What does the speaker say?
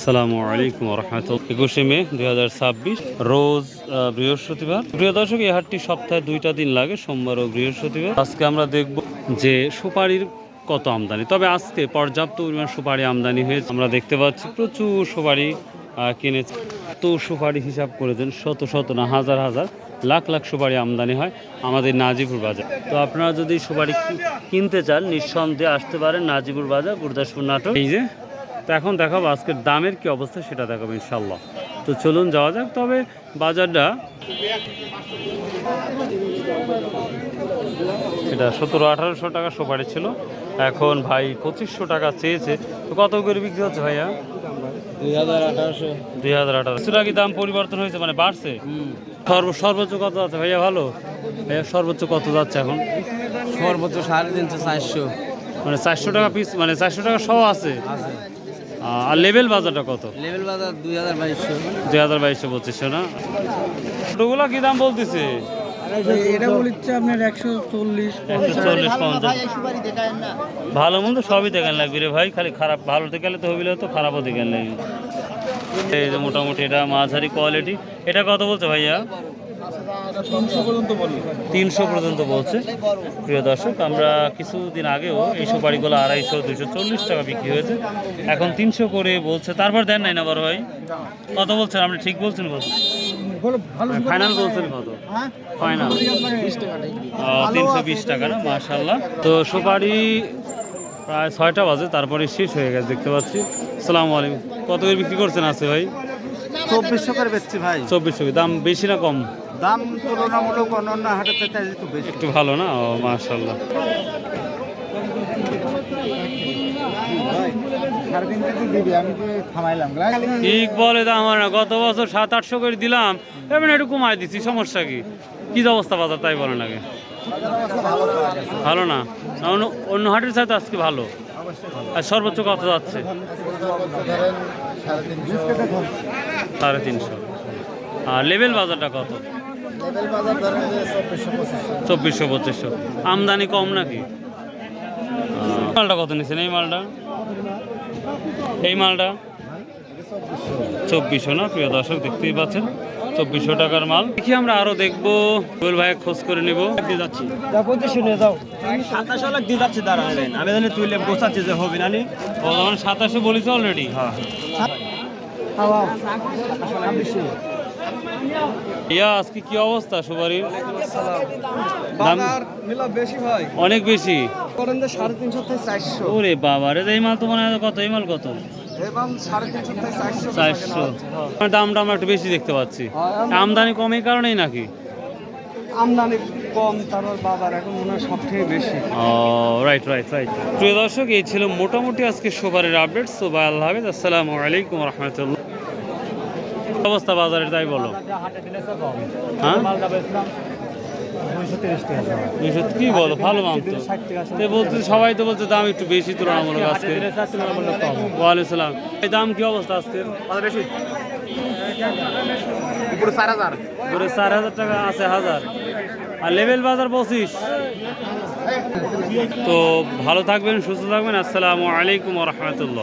আসসালামু আলাইকুম রহমতুল্লাহ। 21শে মে 2026 রোজ বৃহস্পতিবার। প্রিয় দর্শক, এই হাটটি সপ্তাহে 2টা দিন লাগে, সোমবার ও বৃহস্পতিবার। আজকে আমরা দেখব যে সুপারির কত আমদানি। তবে আজকে পর্যাপ্ত পরিমাণ সুপারি আমদানি হয়েছে। আমরা দেখতে পাচ্ছি প্রচুর সুপারি কিনেছে। তো সুপারি হিসাব করে দেন, শত শত না হাজার হাজার লাখ লাখ সুপারি আমদানি হয় আমাদের নাজিপুর বাজার। তো আপনারা যদি সুপারি কিনতে চান নিঃসন্দেহে আসতে পারেন নাজিপুর বাজার, গুরদাসপুর নাটোর। এই যে, তো এখন দেখাবো আজকের দামের কি অবস্থা সেটা দেখাবো ইনশাল্লাহ। তো চলুন যাওয়া যাক। তবে বাজারটা এটা 1700-1800 টাকা সুপারি ছিল, এখন ভাই 2500 টাকা চেয়েছে। তো কত করে বিক্রি হচ্ছে ভাইয়া? 2018 কি দাম পরিবর্তন হয়েছে, মানে বাড়ছে? সর্বোচ্চ কত যাচ্ছে ভাইয়া? ভালো ভাইয়া, সর্বোচ্চ কত যাচ্ছে এখন? সর্বোচ্চ 350 400, মানে 400 টাকা পিস, মানে 400 টাকা সহ আছে। আর লেভেল বাজারটা কত? লেভেল বাজার 2200 2200 না? ছোটগুলা কি দাম বলতেছে? এটা বলছে আপনার 140 140-50। ভালো মন্দ সবই দেখান লাগবে রে ভাই, খালি খারাপ ভালো দেখালে তো হবিলে, তো খারাপও দেখান লাগবে। এই যে মোটামুটি এটা মাঝারি কোয়ালিটি। এটা কত বলছে ভাইয়া? 300 পর্যন্ত বলছে। প্রিয় দর্শক, আমরা কিছুদিন আগেও এই সুপারিগুলো 250-240 টাকা বিক্রি হয়েছে, এখন 300 করে বলছে। তারপর দেন নাই না বড় ভাই? কত বলছেন আপনি? ঠিক বলছেন কত? ফাইনাল বলছেন কত? ফাইনাল 320 টাকা না? মাশাআল্লাহ। তো সুপারি প্রায় 6টা বাজে, তারপরে শেষ হয়ে গেছে দেখতে পাচ্ছি। আসসালামু আলাইকুম। কত করে বিক্রি করছেন আছে ভাই? 2400 করে বেচছি ভাই। 2400। দাম বেশি না কম? দাম তুলনামূলক অন্যান্য হাটের থেকে একটু বেশি। একটু ভালো না? ও মাশাআল্লাহ। ঠিক বলে দাম আমার না, গত বছর 700-800 করে দিলাম, এমন একটু কমাই দিচ্ছি, সমস্যা কি? কি অবস্থা বাজার তাই বলেন আগে? ভালো না? অন্য হাটের চাইতে আজকে ভালো। আর সর্বোচ্চ কত যাচ্ছে? 350। আর লেভেল বাজারটা কত? 2400-2500। আমদানি কম নাকি? মালটা কত নিচ্ছেন? এই মালটা 2400 না? প্রিয় দর্শক, দেখতেই পাচ্ছেন 2400 টাকার মাল। দেখি আমরা আরো দেখবো, রুবেল ভাই খোঁজ করে নিব। আমি জানি তুই গোছাচ্ছি যে হবে না। ও মানে 2700 বলেছে অলরেডি। ইয়া, আজকে কি অবস্থা সুপারির? বেশি ভাই, অনেক বেশি। 350 থেকে 400। ওরে বাবা রে, এই মাল তো মনে হয় কত? এই মাল কত? 350 থেকে 400। দামটা আমরা একটু বেশি দেখতে পাচ্ছি। আমদানি কম এই কারণেই নাকি? আমদানি কম, তারপর বাবার এখন মনে হয় সব থেকে বেশি। ও রাইট। প্রিয় দর্শক, এই ছিল মোটামুটি আজকে সুপারির আপডেট। সো ভাই, আল্লাহ হাফেজ, আসসালামু আলাইকুম রহমতুল্লাহ। অবস্থা বাজারের তাই বলো। হ্যাঁ, কি বলো? ভালো মাল তো বলতে, সবাই তো বলছে দাম একটু বেশি তুলনামূলক আজকে। ওয়ালাইকুম সালাম। এই দাম কি অবস্থা আজকে? বেশি, পুরো 4000, পুরো 4000 টাকা আছে, 1000। আর লেভেল বাজার 25। তো ভালো থাকবেন, সুস্থ থাকবেন। আসসালামু আলাইকুম রহমতুল্লাহ।